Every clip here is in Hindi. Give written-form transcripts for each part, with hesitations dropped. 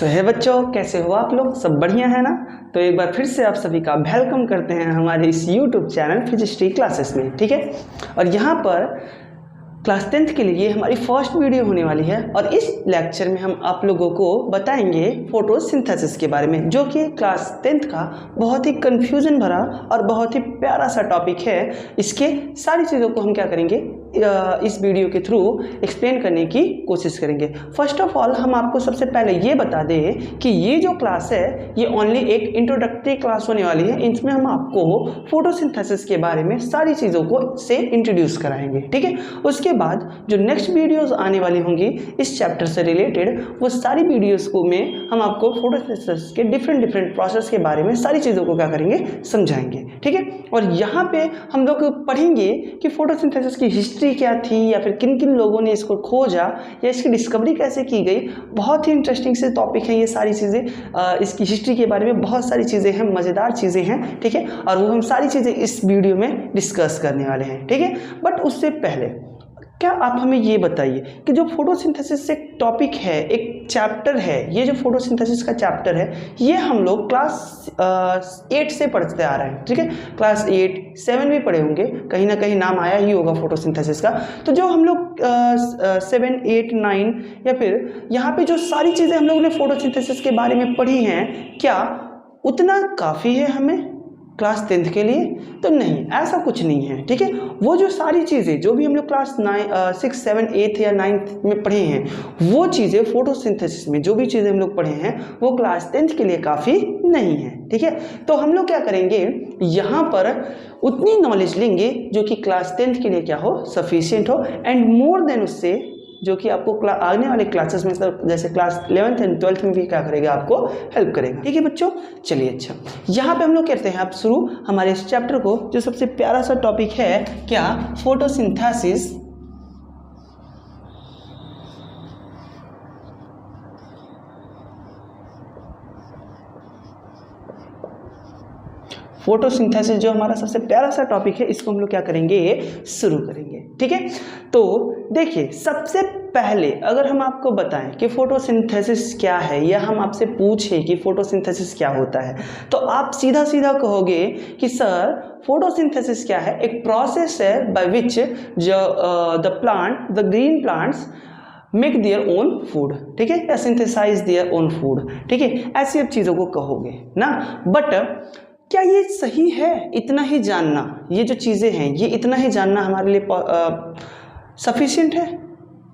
है बच्चों, कैसे हो आप लोग? सब बढ़िया है ना? तो एक बार फिर से आप सभी का वेलकम करते हैं हमारे इस YouTube चैनल फिजिस्ट्री क्लासेस में। ठीक है, और यहाँ पर क्लास 10th के लिए हमारी फर्स्ट वीडियो होने वाली है और इस लेक्चर में हम आप लोगों को बताएंगे फोटोसिंथेसिस के बारे में, जो कि क्लास 10th का बहुत ही कंफ्यूजन भरा और बहुत ही प्यारा सा टॉपिक है। इसके सारी चीज़ों को हम क्या करेंगे, इस वीडियो के थ्रू एक्सप्लेन करने की कोशिश करेंगे। फर्स्ट ऑफ ऑल हम आपको सबसे पहले ये बता दें कि ये जो क्लास है ये ओनली एक इंट्रोडक्टरी क्लास होने वाली है। इसमें हम आपको फोटोसिंथेसिस के बारे में सारी चीज़ों को से इंट्रोड्यूस कराएंगे। ठीक है, उसके बाद जो नेक्स्ट वीडियोस आने वाली होंगी इस चैप्टर से रिलेटेड, वो सारी वीडियोस को में हम आपको फोटोसिंथेसिस के डिफरेंट प्रोसेस के बारे में सारी चीज़ों को क्या करेंगे, समझाएंगे। ठीक है, और यहाँ पे हम लोग पढ़ेंगे कि फोटोसिंथेसिस की हिस्ट्री क्या थी, या फिर किन किन लोगों ने इसको खोजा, या इसकी डिस्कवरी कैसे की गई। बहुत ही इंटरेस्टिंग से टॉपिक है ये सारी चीज़ें। इसकी हिस्ट्री के बारे में बहुत सारी चीज़ें हैं, मज़ेदार चीज़ें हैं। ठीक है, और वो हम सारी चीज़ें इस वीडियो में डिस्कस करने वाले हैं। ठीक है, बट उससे पहले क्या आप हमें ये बताइए कि जो फोटोसिंथेसिस एक टॉपिक है, एक चैप्टर है, ये जो फोटोसिंथेसिस का चैप्टर है, ये हम लोग क्लास 8 से पढ़ते आ रहे हैं। ठीक है, क्लास 8, 7 भी पढ़े होंगे, कहीं ना कहीं नाम आया ही होगा फोटोसिंथेसिस का। तो जो हम लोग 7, 8, 9 या फिर यहाँ पे जो सारी चीज़ें हम लोगों ने फोटोसिंथेसिस के बारे में पढ़ी हैं, क्या उतना काफ़ी है हमें क्लास 10th के लिए? तो नहीं, ऐसा कुछ नहीं है। ठीक है, वो जो सारी चीज़ें जो भी हम लोग क्लास 6, 7, 8 या 9th में पढ़े हैं, वो चीज़ें फोटोसिंथेसिस में जो भी चीज़ें हम लोग पढ़े हैं वो क्लास 10th के लिए काफ़ी नहीं है। ठीक है, तो हम लोग क्या करेंगे, यहाँ पर उतनी नॉलेज लेंगे जो कि क्लास 10th के लिए क्या हो, सफिशिएंट हो, एंड मोर देन उससे जो कि आपको आने वाले क्लासेस में, जैसे क्लास 11th एंड 12th में भी क्या करेगा, आपको हेल्प करेगा। ठीक है बच्चों, चलिए अच्छा, यहाँ पे हम लोग कहते हैं आप शुरू हमारे इस चैप्टर को, जो सबसे प्यारा सा टॉपिक है क्या, फोटोसिंथेसिस। फोटोसिंथेसिस जो हमारा सबसे प्यारा सा टॉपिक है, इसको हम लोग क्या करेंगे, शुरू करेंगे। ठीक है, तो देखिए सबसे पहले अगर हम आपको बताएं कि फोटोसिंथेसिस क्या है, या हम आपसे पूछें कि फोटोसिंथेसिस क्या होता है, तो आप सीधा सीधा कहोगे कि सर फोटोसिंथेसिस क्या है, एक प्रोसेस है by which the green plants make their own food. ठीक है, या सिंथेसाइज देयर ओन फूड। ठीक है, ऐसी अब चीज़ों को कहोगे ना। बट क्या ये सही है इतना ही जानना? ये जो चीज़ें हैं ये इतना ही जानना हमारे लिए सफिशिएंट है?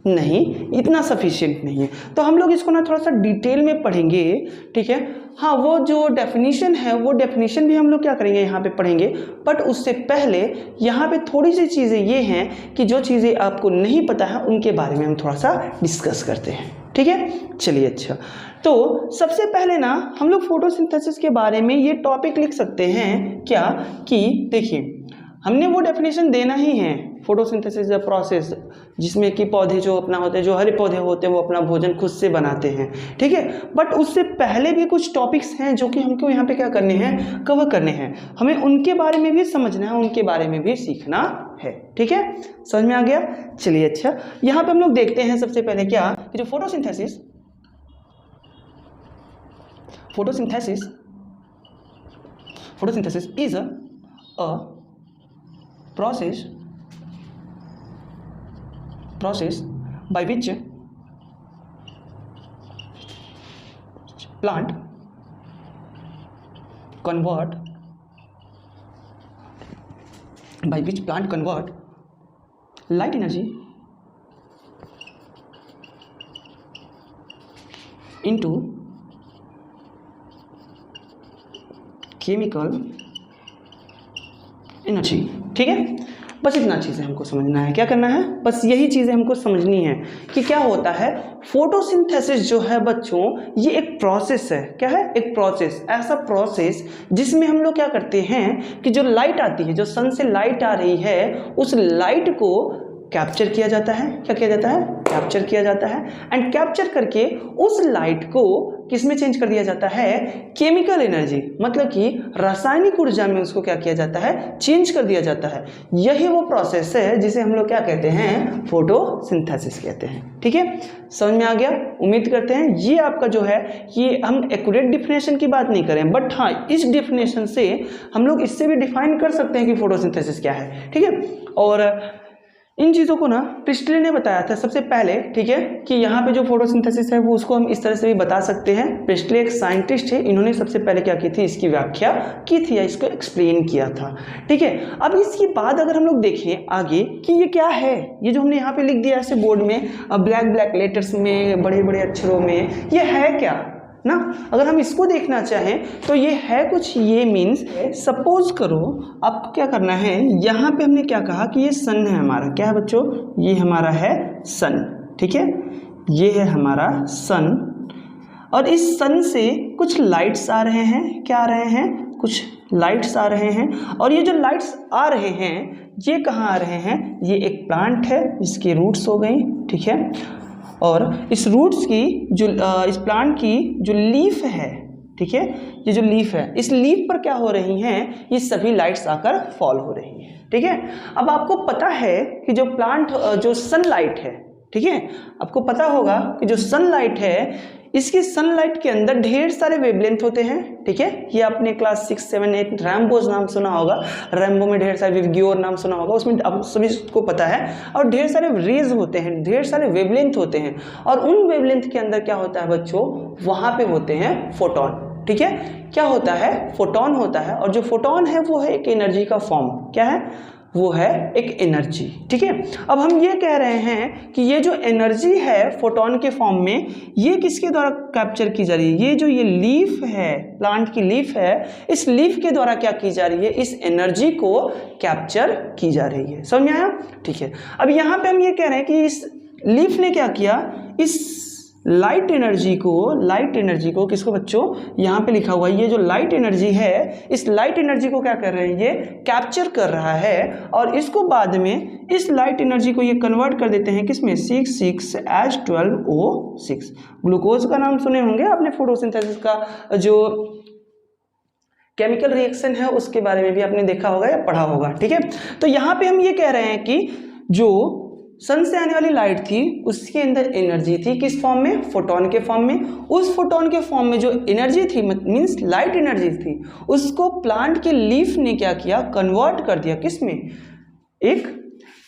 नहीं, इतना सफिशिएंट नहीं है। तो हम लोग इसको ना थोड़ा सा डिटेल में पढ़ेंगे। ठीक है, हाँ, वो जो डेफिनेशन है वो डेफिनेशन भी हम लोग क्या करेंगे, यहाँ पे पढ़ेंगे। बट उससे पहले यहाँ पे थोड़ी सी चीज़ें ये हैं कि जो चीज़ें आपको नहीं पता है उनके बारे में हम थोड़ा सा डिस्कस करते हैं। ठीक है, चलिए अच्छा, तो सबसे पहले ना हम लोग फोटोसिंथेसिस के बारे में ये टॉपिक लिख सकते हैं क्या, कि देखिए हमने वो डेफिनेशन देना ही है, फोटोसिंथेसिस इज अ प्रोसेस जिसमें कि पौधे जो अपना होते हैं, जो हरे पौधे होते हैं वो अपना भोजन खुद से बनाते हैं। ठीक है, बट उससे पहले भी कुछ टॉपिक्स हैं जो कि हमको यहाँ पे क्या करने हैं, कवर करने हैं। हमें उनके बारे में भी समझना है, उनके बारे में भी सीखना है। ठीक है, समझ में आ गया? चलिए अच्छा, यहाँ पे हम लोग देखते हैं सबसे पहले क्या, कि जो photosynthesis is a process by which plant convert light energy into chemical energy। ठीक है, बस इतना चीज़ें हमको समझना है। क्या करना है, बस यही चीज़ें हमको समझनी है कि क्या होता है फोटोसिंथेसिस जो है बच्चों, ये एक प्रोसेस है। क्या है, एक प्रोसेस, ऐसा प्रोसेस जिसमें हम लोग क्या करते हैं कि जो लाइट आती है, जो सन से लाइट आ रही है, उस लाइट को कैप्चर किया जाता है। क्या किया जाता है? कैप्चर किया जाता है। एंड कैप्चर करके उस लाइट को किस में चेंज कर दिया जाता है? केमिकल एनर्जी, मतलब कि रासायनिक ऊर्जा में उसको क्या किया जाता है? चेंज कर दिया जाता है। यही वो प्रोसेस है जिसे हम लोग क्या कहते हैं? फोटोसिंथेसिस कहते हैं। ठीक है, समझ में आ गया? उम्मीद करते हैं ये आपका जो है, ये हम एक्यूरेट डिफिनेशन की बात नहीं करें, बट हाँ इस डिफिनेशन से हम लोग इससे भी डिफाइन कर सकते हैं कि फोटोसिंथेसिस क्या है। ठीक है, और इन चीज़ों को ना प्रिस्टले ने बताया था सबसे पहले। ठीक है, कि यहाँ पे जो फोटोसिंथेसिस है वो उसको हम इस तरह से भी बता सकते हैं। प्रिस्टले एक साइंटिस्ट है, इन्होंने सबसे पहले क्या की थी? इसकी व्याख्या की थी या इसको एक्सप्लेन किया था। ठीक है, अब इसके बाद अगर हम लोग देखें आगे कि ये क्या है, ये जो हमने यहाँ पे लिख दिया ऐसे बोर्ड में ब्लैक ब्लैक लेटर्स में, बड़े बड़े अक्षरों में, ये है क्या ना? अगर हम इसको देखना चाहें तो ये है कुछ, ये मीन्स सपोज करो आपको क्या करना है, यहाँ पे हमने क्या कहा कि ये सन है हमारा। क्या है बच्चों? ये हमारा है सन। ठीक है, ये है हमारा सन, और इस सन से कुछ लाइट्स आ रहे हैं। क्या आ रहे हैं? कुछ लाइट्स आ रहे हैं, और ये जो लाइट्स आ रहे हैं ये कहाँ आ रहे हैं? ये एक प्लांट है, इसकी रूट्स हो गई। ठीक है, और इस रूट्स की जो इस प्लांट की जो लीफ है, ठीक है, ये जो लीफ है, इस लीफ पर क्या हो रही हैं? ये सभी लाइट्स आकर फॉल हो रही हैं। ठीक है, अब आपको पता है कि जो प्लांट जो सनलाइट है, ठीक है, आपको पता होगा कि जो सनलाइट है इसकी सनलाइट के अंदर ढेर सारे वेवलेंथ होते हैं। ठीक है, ये आपने क्लास 6, 7, 8 रैम्बोज नाम सुना होगा, रैम्बो में ढेर सारे विवग्योर नाम सुना होगा, उसमें अब सभी को पता है। और ढेर सारे रेज होते हैं, ढेर सारे वेवलेंथ होते हैं, और उन वेवलेंथ के अंदर क्या होता है बच्चों? वहाँ पे होते हैं फोटोन। ठीक है, क्या होता है? फोटोन होता है, और जो फोटोन है वो है एक एनर्जी का फॉर्म। क्या है? वो है एक एनर्जी। ठीक है, अब हम ये कह रहे हैं कि ये जो एनर्जी है फोटोन के फॉर्म में, ये किसके द्वारा कैप्चर की जा रही है? ये जो ये लीफ है, प्लांट की लीफ है, इस लीफ के द्वारा क्या की जा रही है? इस एनर्जी को कैप्चर की जा रही है। समझ में आया? ठीक है, अब यहाँ पे हम ये कह रहे हैं कि इस लीफ ने क्या किया? इस लाइट एनर्जी को किसको बच्चों? यहाँ पे लिखा हुआ है, ये जो लाइट एनर्जी है, इस लाइट एनर्जी को क्या कर रहे हैं? ये कैप्चर कर रहा है, और इसको बाद में इस लाइट एनर्जी को ये कन्वर्ट कर देते हैं किसमें? 6,6H12O6। ग्लूकोज का नाम सुने होंगे आपने, फोटोसिंथेसिस का जो केमिकल रिएक्शन है उसके बारे में भी आपने देखा होगा या पढ़ा होगा। ठीक है, तो यहाँ पे हम ये कह रहे हैं कि जो सन से आने वाली लाइट थी उसके अंदर एनर्जी थी, किस फॉर्म में? फोटोन के फॉर्म में। उस फोटोन के फॉर्म में जो एनर्जी थी, मींस लाइट एनर्जी थी, उसको प्लांट के लीफ ने क्या किया? कन्वर्ट कर दिया किस में? एक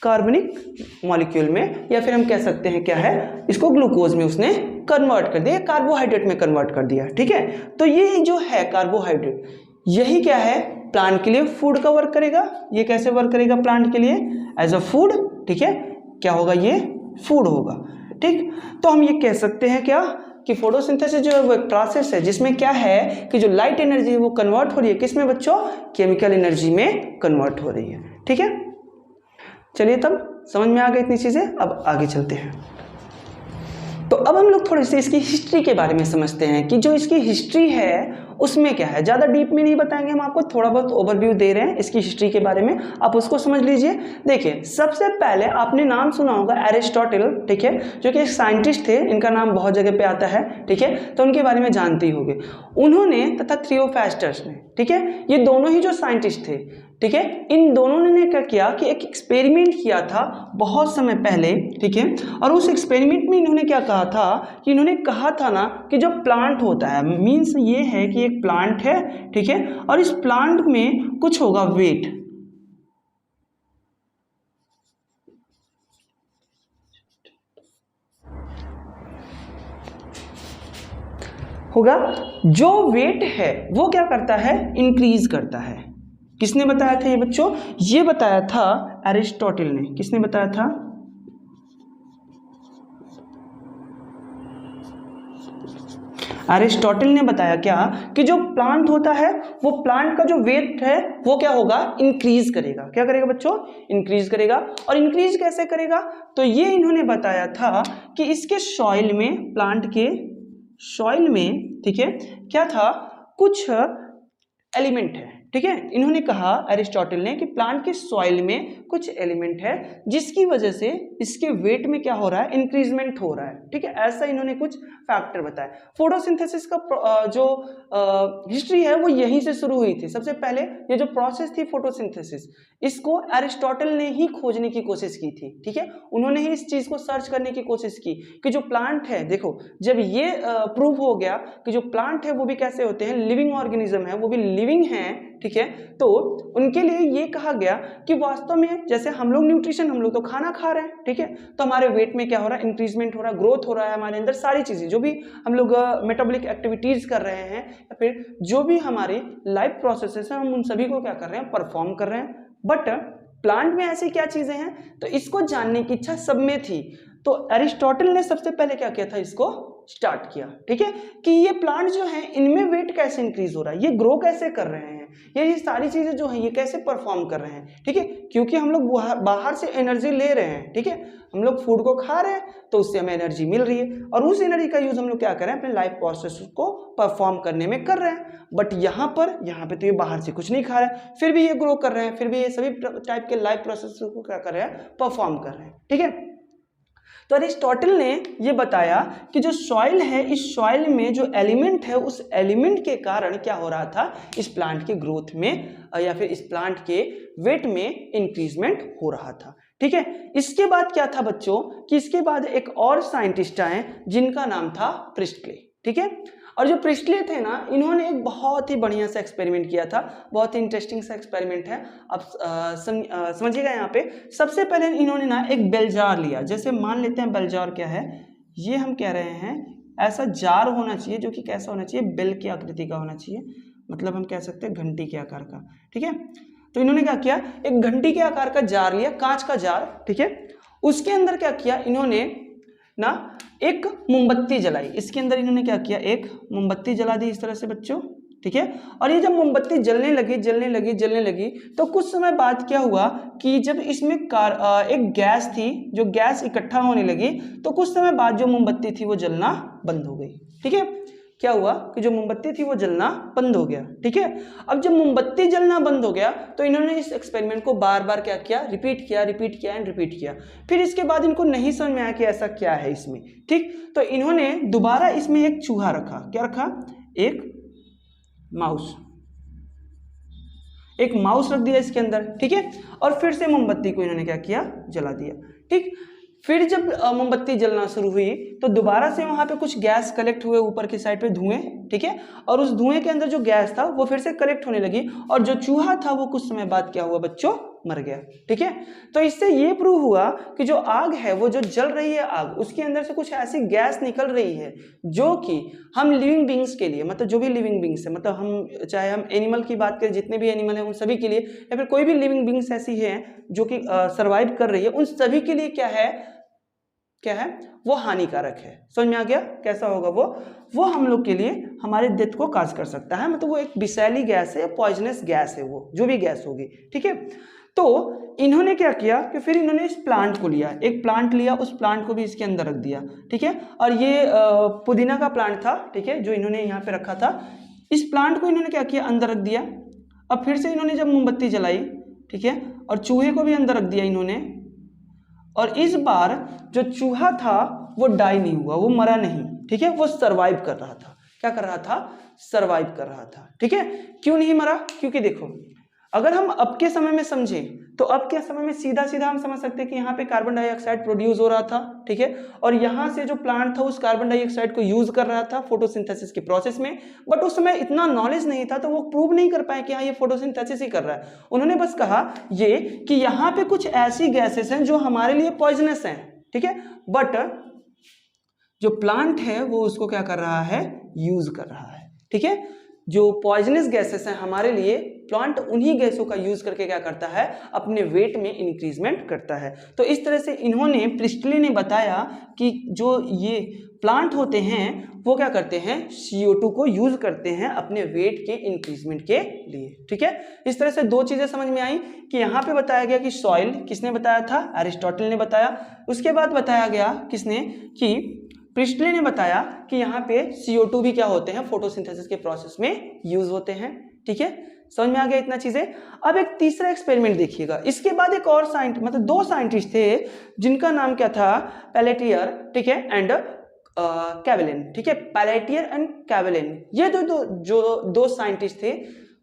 कार्बनिक मॉलिक्यूल में, या फिर हम कह सकते हैं क्या है, इसको ग्लूकोज में उसने कन्वर्ट कर दिया, कार्बोहाइड्रेट में कन्वर्ट कर दिया। ठीक है, तो ये जो है कार्बोहाइड्रेट, यही क्या है? प्लांट के लिए फूड का वर्क करेगा। ये कैसे वर्क करेगा प्लांट के लिए? As a food. ठीक है, क्या होगा? ये फूड होगा। ठीक, तो हम ये कह सकते हैं क्या कि फोटोसिंथेसिस जो है वो एक प्रोसेस है जिसमें क्या है कि जो लाइट एनर्जी है वो कन्वर्ट हो रही है किस में बच्चों? केमिकल एनर्जी में कन्वर्ट हो रही है। ठीक है, चलिए तब समझ में आ गई इतनी चीजें, अब आगे चलते हैं। तो अब हम लोग थोड़ी सी इसकी हिस्ट्री के बारे में समझते हैं कि जो इसकी हिस्ट्री है उसमें क्या है। ज़्यादा डीप में नहीं बताएंगे हम आपको, थोड़ा बहुत ओवरव्यू दे रहे हैं इसकी हिस्ट्री के बारे में, आप उसको समझ लीजिए। देखिए, सबसे पहले आपने नाम सुना होगा एरिस्टोटल। ठीक है, जो कि एक साइंटिस्ट थे, इनका नाम बहुत जगह पे आता है। ठीक है, तो उनके बारे में जानते ही होंगे। उन्होंने तथा थियोफैस्टस ने, ठीक है, ये दोनों ही जो साइंटिस्ट थे, ठीक है, इन दोनों ने क्या किया कि एक एक्सपेरिमेंट किया था बहुत समय पहले। ठीक है, और उस एक्सपेरिमेंट में इन्होंने क्या कहा था कि इन्होंने कहा था ना कि जो प्लांट होता है, मीन्स ये है कि एक प्लांट है, ठीक है, और इस प्लांट में कुछ होगा वेट, होगा, जो वेट है वो क्या करता है? इंक्रीज करता है। किसने बताया था ये बच्चों? ये बताया था एरिस्टोटल ने। किसने बताया था? एरिस्टोटल ने बताया क्या कि जो प्लांट होता है वो प्लांट का जो वेट है वो क्या होगा? इंक्रीज करेगा। क्या करेगा बच्चों? इंक्रीज करेगा। और इंक्रीज कैसे करेगा? तो ये इन्होंने बताया था कि इसके सॉइल में, प्लांट के सॉइल में, ठीक है, क्या था? कुछ एलिमेंट है, ठीक है। इन्होंने कहा एरिस्टोटल ने कि प्लांट के सॉइल में कुछ एलिमेंट है जिसकी वजह से इसके वेट में क्या हो रहा है, इंक्रीजमेंट हो रहा है। ठीक है, ऐसा इन्होंने कुछ फैक्टर बताया। फोटोसिंथेसिस का जो हिस्ट्री है वो यहीं से शुरू हुई थी। सबसे पहले ये जो प्रोसेस थी फोटोसिंथेसिस, इसको एरिस्टोटल ने ही खोजने की कोशिश की थी। ठीक है, उन्होंने ही इस चीज को सर्च करने की कोशिश की कि जो प्लांट है, देखो जब ये प्रूव हो गया कि जो प्लांट है वो भी कैसे होते हैं, लिविंग ऑर्गेनिज्म है, वो भी लिविंग है। ठीक है, तो उनके लिए ये कहा गया कि वास्तव में जैसे हम लोग न्यूट्रिशन, हम लोग तो खाना खा रहे हैं, ठीक है, तो हमारे वेट में क्या हो रहा है, इंक्रीजमेंट हो रहा है, ग्रोथ हो रहा है, हमारे अंदर सारी चीजें जो भी हम लोग मेटाबॉलिक एक्टिविटीज कर रहे हैं या फिर जो भी हमारी लाइफ प्रोसेसेस हैं, हम उन सभी को क्या कर रहे हैं, परफॉर्म कर रहे हैं। बट प्लांट में ऐसी क्या चीजें हैं, तो इसको जानने की इच्छा सब में थी। तो एरिस्टोटल ने सबसे पहले क्या किया था, इसको स्टार्ट किया। ठीक है, कि ये प्लांट जो है इनमें वेट कैसे इंक्रीज हो रहा है, ये ग्रो कैसे कर रहे हैं, ये सारी चीजें जो है ये कैसे परफॉर्म कर रहे हैं। ठीक है, क्योंकि हम लोग बाहर से एनर्जी ले रहे हैं। ठीक है, हम लोग फूड को खा रहे हैं तो उससे हमें एनर्जी मिल रही है और उस एनर्जी का यूज हम लोग क्या कर रहे हैं, अपने लाइफ प्रोसेस को परफॉर्म करने में कर रहे हैं। बट यहाँ पे तो ये बाहर से कुछ नहीं खा रहे हैं, फिर भी ये ग्रो कर रहे हैं, फिर भी ये सभी टाइप के लाइफ प्रोसेस को क्या कर रहे हैं, परफॉर्म कर रहे हैं। ठीक है, तो अरिस्टोटल ने ये बताया कि जो सॉइल है, इस सॉइल में जो एलिमेंट है, उस एलिमेंट के कारण क्या हो रहा था, इस प्लांट के ग्रोथ में या फिर इस प्लांट के वेट में इंक्रीजमेंट हो रहा था। ठीक है, इसके बाद क्या था बच्चों, कि इसके बाद एक और साइंटिस्ट आए जिनका नाम था प्रिस्टले। ठीक है, और जो प्रिस्टले थे ना, इन्होंने एक बहुत ही बढ़िया सा एक्सपेरिमेंट किया था, बहुत ही इंटरेस्टिंग सा एक्सपेरिमेंट है। अब समझिएगा, यहाँ पे सबसे पहले इन्होंने ना एक बेल जार लिया। जैसे मान लेते हैं बेल जार क्या है, ये हम कह रहे हैं ऐसा जार होना चाहिए जो कि कैसा होना चाहिए, बेल की आकृति का होना चाहिए, मतलब हम कह सकते हैं घंटी के आकार का। ठीक है, तो इन्होंने क्या किया, एक घंटी के आकार का जार लिया, कांच का जार। ठीक है, उसके अंदर क्या किया इन्होंने ना, एक मोमबत्ती जलाई। इसके अंदर इन्होंने क्या किया, एक मोमबत्ती जला दी इस तरह से बच्चों। ठीक है, और ये जब मोमबत्ती जलने लगी तो कुछ समय बाद क्या हुआ कि जब इसमें एक गैस थी, जो गैस इकट्ठा होने लगी, तो कुछ समय बाद जो मोमबत्ती थी वो जलना बंद हो गई। ठीक है, क्या हुआ कि जो मोमबत्ती थी वो जलना बंद हो गया। ठीक है, अब जब मोमबत्ती जलना बंद हो गया तो इन्होंने इस एक्सपेरिमेंट को बार बार क्या किया, रिपीट किया। फिर इसके बाद इनको नहीं समझ में आया कि ऐसा क्या है इसमें। ठीक, तो इन्होंने दोबारा इसमें एक चूहा रखा। क्या रखा, एक माउस रख दिया इसके अंदर। ठीक है, और फिर से मोमबत्ती को इन्होंने क्या किया, जला दिया। ठीक, फिर जब मोमबत्ती जलना शुरू हुई तो दोबारा से वहां पे कुछ गैस कलेक्ट हुए ऊपर की साइड पे, धुएं। ठीक है, और उस धुएं के अंदर जो गैस था वो फिर से कलेक्ट होने लगी और जो चूहा था वो कुछ समय बाद क्या हुआ बच्चों, मर गया। ठीक है, तो इससे ये प्रूव हुआ कि जो आग है, वो जो जल रही है आग, उसके अंदर से कुछ ऐसी गैस निकल रही है जो कि हम लिविंग बींग्स के लिए, मतलब जो भी लिविंग बींग्स है, मतलब हम चाहे हम एनिमल की बात करें, जितने भी एनिमल हैं उन सभी के लिए, या फिर कोई भी लिविंग बींग्स ऐसी है जो कि सर्वाइव कर रही है, उन सभी के लिए क्या है, वो हानिकारक है। समझ में आ गया कैसा होगा वो हम लोग के लिए हमारे डेथ को काज कर सकता है, मतलब वो एक विषैली गैस है, पॉइजनस गैस है, वो जो भी गैस होगी। ठीक है, तो इन्होंने क्या किया कि फिर इन्होंने इस प्लांट को लिया, एक प्लांट लिया, उस प्लांट को भी इसके अंदर रख दिया। ठीक है, और ये पुदीना का प्लांट था। ठीक है, जो इन्होंने यहाँ पे रखा था, इस प्लांट को इन्होंने क्या किया, अंदर रख दिया। अब फिर से इन्होंने जब मोमबत्ती जलाई, ठीक है, और चूहे को भी अंदर रख दिया इन्होंने, और इस बार जो चूहा था वो डाई नहीं हुआ, वो मरा नहीं। ठीक है, वो सर्वाइव कर रहा था। क्या कर रहा था, सर्वाइव कर रहा था। ठीक है, क्यों नहीं मरा, क्योंकि देखो अगर हम अब के समय में समझें तो अब के समय में सीधा हम समझ सकते हैं कि यहाँ पे कार्बन डाइऑक्साइड प्रोड्यूस हो रहा था। ठीक है, और यहाँ से जो प्लांट था उस कार्बन डाइऑक्साइड को यूज कर रहा था फोटोसिंथेसिस के प्रोसेस में, बट उस समय इतना नॉलेज नहीं था तो वो प्रूव नहीं कर पाए कि हाँ ये फोटोसिंथेसिस ही कर रहा है। उन्होंने बस कहा ये कि यहाँ पे कुछ ऐसी गैसेस हैं जो हमारे लिए पॉइजनस हैं। ठीक है, बट जो प्लांट है वो उसको क्या कर रहा है, यूज कर रहा है। ठीक है, जो पॉइजनस गैसेस हैं हमारे लिए, प्लांट उन्हीं गैसों का यूज करके क्या करता है, अपने वेट में इंक्रीजमेंट करता है। तो इस तरह से इन्होंने, प्रिस्टले ने बताया कि जो ये प्लांट होते हैं वो क्या करते हैं, CO2 को यूज करते हैं अपने वेट के इंक्रीजमेंट के लिए। ठीक है, इस तरह से दो चीजें समझ में आई कि यहाँ पे बताया गया कि सॉइल, किसने बताया था, एरिस्टोटल ने बताया। उसके बाद बताया गया किसने, कि प्रिस्टले ने बताया कि यहाँ पे CO2 भी क्या होते हैं, फोटोसिंथेसिस के प्रोसेस में यूज होते हैं। ठीक है, समझ में आ गया इतना चीजें। अब एक तीसरा एक्सपेरिमेंट देखिएगा। इसके बाद एक और साइंटिस्ट, मतलब दो साइंटिस्ट थे जिनका नाम क्या था, पेलेटियर, ठीक है, एंड कैवेलिन, ठीक है, पेलेटियर एंड कैवेलिन, ये दो साइंटिस्ट थे।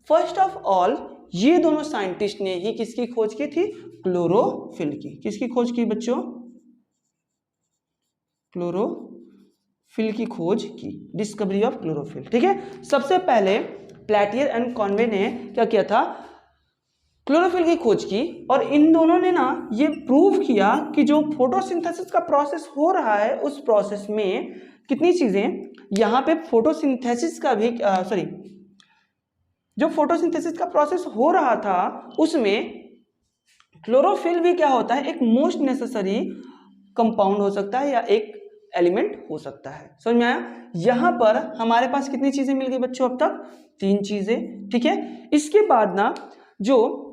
फर्स्ट ऑफ ऑल ये दोनों साइंटिस्ट ने ही किसकी खोज की थी, क्लोरोफिल की। किसकी खोज की बच्चों, क्लोरोफिल की खोज की, डिस्कवरी ऑफ क्लोरोफिल, ठीक है। सबसे पहले पेलेटियर एंड कॉनवे ने क्या किया था, क्लोरोफिल की खोज की, और इन दोनों ने ना ये प्रूव किया कि जो फोटोसिंथेसिस का प्रोसेस हो रहा है उस प्रोसेस में कितनी चीजें, यहाँ पे फोटोसिंथेसिस का भी जो फोटोसिंथेसिस का प्रोसेस हो रहा था उसमें क्लोरोफिल भी क्या होता है, एक मोस्ट नेसेसरी कंपाउंड हो सकता है या एक एलिमेंट हो सकता है। समझ में आया। यहां पर हमारे पास कितनी चीजें मिल गई बच्चों, अब तक 3 चीजें, ठीक है। इसके बाद ना जो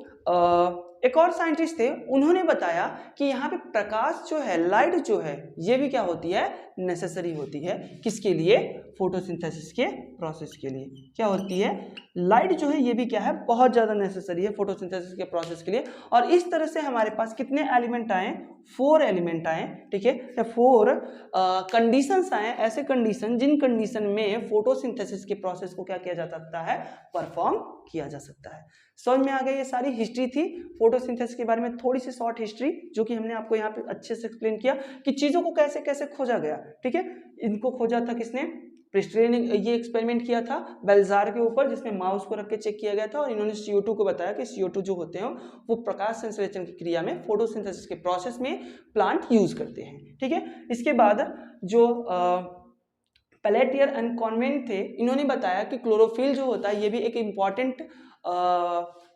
एक और साइंटिस्ट थे, उन्होंने बताया कि यहाँ पे प्रकाश जो है, लाइट जो है, ये भी क्या होती है, नेसेसरी होती है। किसके लिए, फोटोसिंथेसिस के प्रोसेस के लिए क्या होती है, लाइट जो है ये भी क्या है, बहुत ज्यादा नेसेसरी है फोटोसिंथेसिस के प्रोसेस के लिए। और इस तरह से हमारे पास कितने एलिमेंट आए, 4 एलिमेंट आए, ठीक है, 4 कंडीशंस आए, ऐसे कंडीशन जिन कंडीशन में फोटोसिंथेसिस के प्रोसेस को क्या किया जा सकता है, परफॉर्म किया जा सकता है। समझ में आ गई। ये सारी हिस्ट्री थी फोटोसिंथेसिस के बारे में, थोड़ी सी शॉर्ट हिस्ट्री जो कि हमने आपको यहाँ पे अच्छे से एक्सप्लेन किया कि चीजों को कैसे कैसे खोजा गया, ठीक है। इनको खोजा था किसने, प्रिस्टले ने ये एक्सपेरिमेंट किया था बेल्जार के ऊपर, जिसमें माउस को रख के चेक किया गया था, और इन्होंने CO2 को बताया कि CO2 जो होते हैं वो प्रकाश संश्लेषण की क्रिया में, फोटोसिंथेसिस के प्रोसेस में प्लांट यूज करते हैं, ठीक है। इसके बाद जो पेलेटियर एंड कॉनवेंट थे, इन्होंने बताया कि क्लोरोफिल जो होता है ये भी एक इंपॉर्टेंट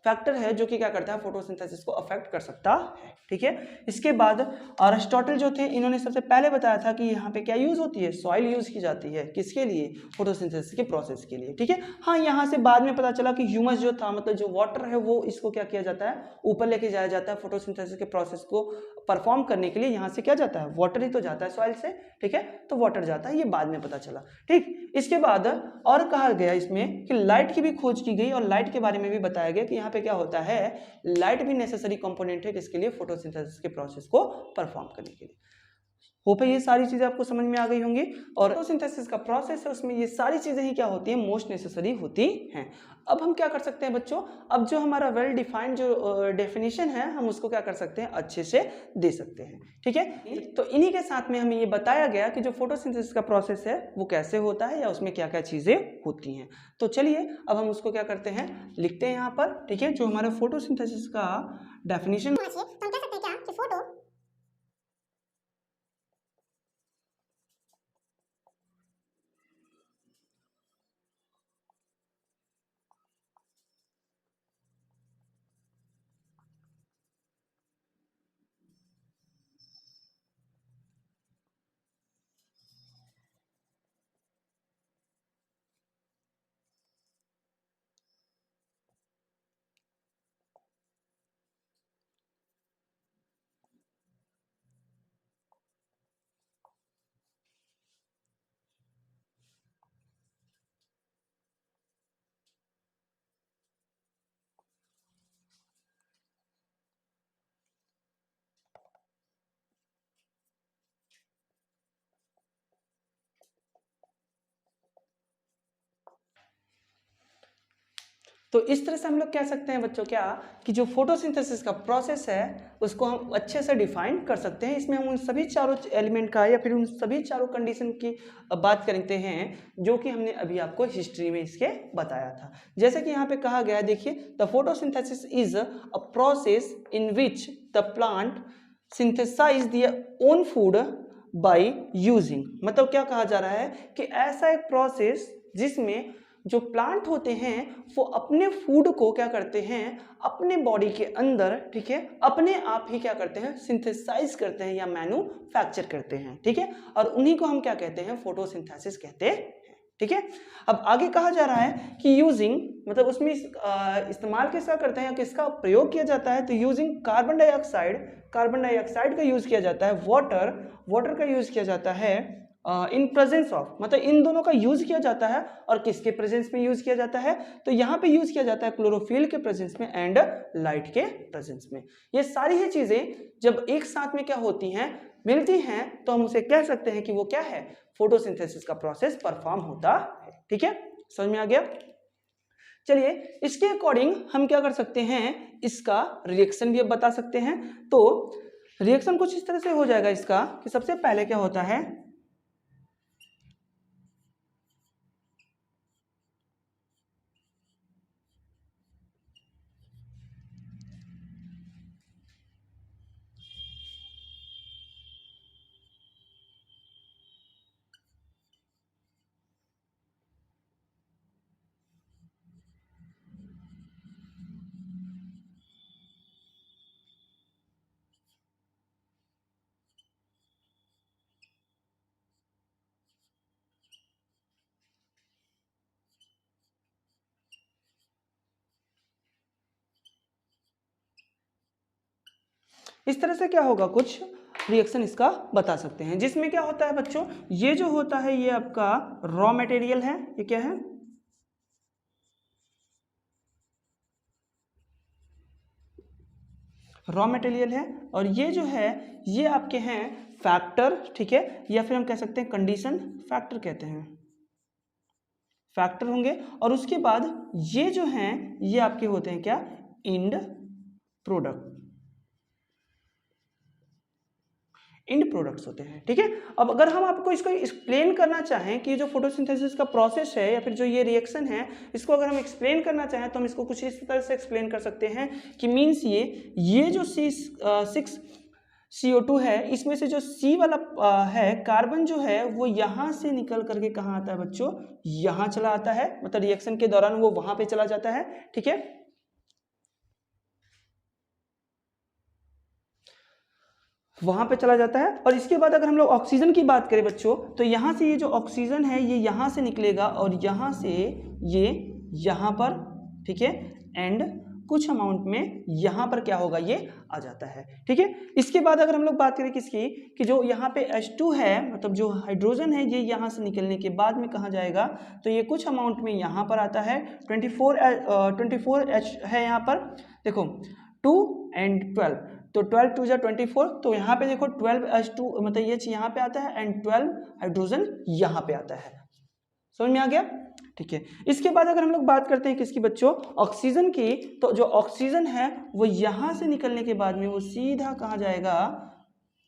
फैक्टर है जो कि क्या करता है, फोटोसिंथेसिस को अफेक्ट कर सकता है, ठीक है। इसके बाद अरिस्टोटल जो थे, इन्होंने सबसे पहले बताया था कि यहाँ पे क्या यूज होती है, सॉइल यूज की जाती है, किसके लिए, फोटोसिंथेसिस के प्रोसेस के लिए, ठीक है। हाँ, यहाँ से बाद में पता चला कि ह्यूमस जो था, मतलब जो वाटर है, वो इसको क्या किया जाता है, ऊपर लेके जाया जाता है फोटोसिंथेसिस के प्रोसेस को परफॉर्म करने के लिए। यहाँ से क्या जाता है, वाटर ही तो जाता है सॉइल से, ठीक है, तो वाटर जाता है, ये बाद में पता चला, ठीक। इसके बाद और कहा गया इसमें कि लाइट की भी खोज की गई, और लाइट के बारे में भी बताया गया कि यहाँ पे क्या होता है, लाइट भी नेसेसरी कंपोनेंट है किसके लिए, फोटोसिंथेसिस के प्रोसेस को परफॉर्म करने के लिए। होप है ये सारी चीजें आपको समझ में आ गई होंगी। और फोटोसिंथेसिस का प्रोसेस है, उसमें ये सारी चीजें ही क्या होती हैं, मोस्ट नेसेसरी होती हैं। अब हम क्या कर सकते हैं बच्चों, अब जो हमारा वेल डिफाइंड जो डेफिनेशन है, हम उसको क्या कर सकते हैं, अच्छे से दे सकते हैं, ठीक है। तो इन्हीं के साथ में हमें ये बताया गया कि जो फोटोसिंथेसिस का प्रोसेस है वो कैसे होता है, या उसमें क्या क्या चीजें होती हैं। तो चलिए अब हम उसको क्या करते हैं, लिखते हैं यहाँ पर, ठीक है। जो हमारा फोटोसिंथेसिस का डेफिनेशन, तो इस तरह से हम लोग कह सकते हैं बच्चों क्या, कि जो फोटोसिंथेसिस का प्रोसेस है उसको हम अच्छे से डिफाइन कर सकते हैं। इसमें हम उन सभी चारों एलिमेंट का या फिर उन सभी चारों कंडीशन की बात करते हैं जो कि हमने अभी आपको हिस्ट्री में इसके बताया था। जैसे कि यहाँ पे कहा गया है, देखिए, the photosynthesis is a process in which the plant synthesise their own food by using, मतलब क्या कहा जा रहा है कि ऐसा एक प्रोसेस जिसमें जो प्लांट होते हैं वो अपने फूड को क्या करते हैं, अपने बॉडी के अंदर, ठीक है, अपने आप ही क्या करते हैं, सिंथेसाइज करते हैं या मैन्युफैक्चर करते हैं, ठीक है। और उन्हीं को हम क्या कहते हैं, फोटोसिंथेसिस कहते हैं, ठीक है। अब आगे कहा जा रहा है कि यूजिंग, मतलब उसमें इस्तेमाल किसका करते हैं या किसका प्रयोग किया जाता है, तो यूजिंग कार्बन डाइऑक्साइड का यूज किया जाता है, वाटर का यूज किया जाता है, इन प्रेजेंस ऑफ, मतलब इन दोनों का यूज किया जाता है और किसके प्रेजेंस में यूज किया जाता है, तो यहाँ पे यूज किया जाता है क्लोरोफिल के प्रेजेंस में एंड लाइट के प्रेजेंस में। ये सारी ही चीजें जब एक साथ में क्या होती हैं, मिलती हैं, तो हम उसे कह सकते हैं कि वो क्या है, फोटोसिंथेसिस का प्रोसेस परफॉर्म होता है। ठीक है, समझ में आ गया। चलिए इसके अकॉर्डिंग हम क्या कर सकते हैं, इसका रिएक्शन भी अब बता सकते हैं। तो रिएक्शन कुछ इस तरह से हो जाएगा इसका कि सबसे पहले क्या होता है, इस तरह से क्या होगा, कुछ रिएक्शन इसका बता सकते हैं, जिसमें क्या होता है बच्चों, ये जो होता है ये आपका रॉ मटेरियल है, ये क्या है, रॉ मटेरियल है, और ये जो है ये आपके हैं फैक्टर, ठीक है, या फिर हम कह सकते हैं कंडीशन फैक्टर कहते हैं, फैक्टर होंगे। और उसके बाद ये जो हैं ये आपके होते हैं क्या, एंड प्रोडक्ट, एंड प्रोडक्ट्स होते हैं। ठीक है, अब अगर हम आपको इसको एक्सप्लेन करना चाहें कि जो फोटोसिंथेसिस का प्रोसेस है या फिर जो ये रिएक्शन है, इसको अगर हम एक्सप्लेन करना चाहें तो हम इसको कुछ इस तरह से एक्सप्लेन कर सकते हैं कि मीन्स ये जो CO2 है, इसमें से जो C वाला है कार्बन जो है वो यहाँ से निकल करके कहाँ आता है बच्चों, यहाँ चला आता है, मतलब रिएक्शन के दौरान वो वहां पे चला जाता है। ठीक है, वहां पे चला जाता है। और इसके बाद अगर हम लोग ऑक्सीजन की बात करें बच्चों, तो यहाँ से ये जो ऑक्सीजन है ये यहाँ से निकलेगा और यहाँ से ये यहाँ पर, ठीक है, एंड कुछ अमाउंट में यहाँ पर क्या होगा, ये आ जाता है। ठीक है, इसके बाद अगर हम लोग बात करें किसकी, कि जो यहाँ पे H2 है, मतलब जो हाइड्रोजन है, ये यहाँ से निकलने के बाद में कहाँ जाएगा, तो ये कुछ अमाउंट में यहाँ पर आता है। 24H है यहाँ पर, देखो 2 एंड 12, तो 12 2 24, तो यहाँ पे देखो 12H2 मतलब ये यहाँ पे आता है एंड 12 हाइड्रोजन यहाँ पे आता है। समझ में आ गया। ठीक है, इसके बाद अगर हम लोग बात करते हैं किसकी बच्चों, ऑक्सीजन की, तो जो ऑक्सीजन है वो यहाँ से निकलने के बाद में वो सीधा कहाँ जाएगा,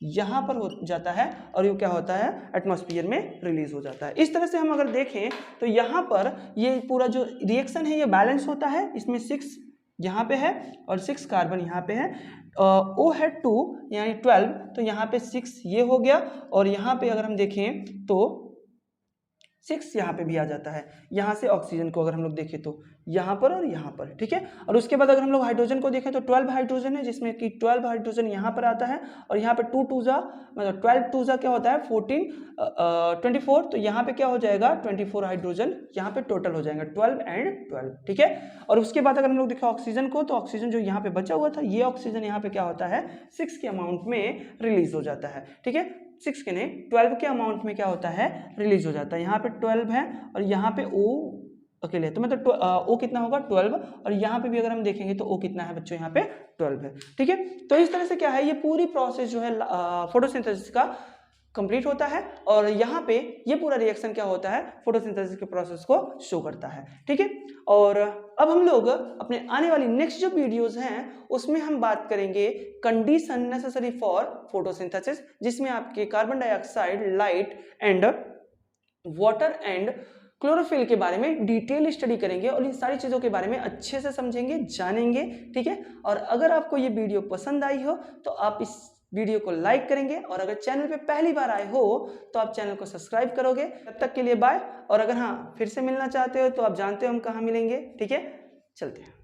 यहाँ पर हो जाता है और ये क्या होता है, एटमॉस्फेयर में रिलीज हो जाता है। इस तरह से हम अगर देखें तो यहाँ पर ये पूरा जो रिएक्शन है ये बैलेंस होता है, इसमें 6 यहाँ पे है और 6 कार्बन यहाँ पे है, O है 2 यानी 12, तो यहाँ पे 6 ये हो गया, और यहाँ पे अगर हम देखें तो 6 यहाँ पे भी आ जाता है। यहाँ से ऑक्सीजन को अगर हम लोग देखें तो यहाँ पर और यहाँ पर, ठीक है। और उसके बाद अगर हम लोग हाइड्रोजन को देखें तो 12 हाइड्रोजन है, जिसमें कि 12 हाइड्रोजन यहाँ पर आता है, और यहाँ पे 2 2 मतलब 12 2 क्या होता है 24, तो यहाँ पे क्या हो जाएगा 24 हाइड्रोजन यहाँ पे टोटल हो जाएगा 12 एंड 12, ठीक है। और उसके बाद अगर हम लोग देखें ऑक्सीजन को, तो ऑक्सीजन जो यहाँ पे बचा हुआ था, ये ऑक्सीजन यहाँ पे क्या होता है 6 के अमाउंट में रिलीज हो जाता है, ठीक है। 6 के नहीं 12 के अमाउंट में क्या होता है रिलीज हो जाता है। यहाँ पे 12 है और यहाँ पे O अकेले, तो मतलब O कितना होगा 12, और यहाँ पे भी अगर हम देखेंगे तो O कितना है बच्चों यहाँ पे 12 है, ठीक है। तो इस तरह से क्या है ये पूरी प्रोसेस जो है फोटोसिंथेसिस का कंप्लीट होता है, और यहाँ पे ये पूरा रिएक्शन क्या होता है फोटोसिंथेसिस के प्रोसेस को शो करता है, ठीक है। और अब हम लोग अपने आने वाली नेक्स्ट जो वीडियोस हैं उसमें हम बात करेंगे कंडीशन नेसेसरी फॉर फोटोसिंथेसिस, जिसमें आपके carbon dioxide, light and water and chlorophyll के बारे में डिटेल स्टडी करेंगे, और इन सारी चीज़ों के बारे में अच्छे से समझेंगे, जानेंगे, ठीक है। और अगर आपको ये वीडियो पसंद आई हो तो आप इस वीडियो को लाइक करेंगे, और अगर चैनल पे पहली बार आए हो तो आप चैनल को सब्सक्राइब करोगे। तब तक के लिए बाय। और अगर हाँ फिर से मिलना चाहते हो तो आप जानते हो हम कहाँ मिलेंगे, ठीक है। चलते हैं।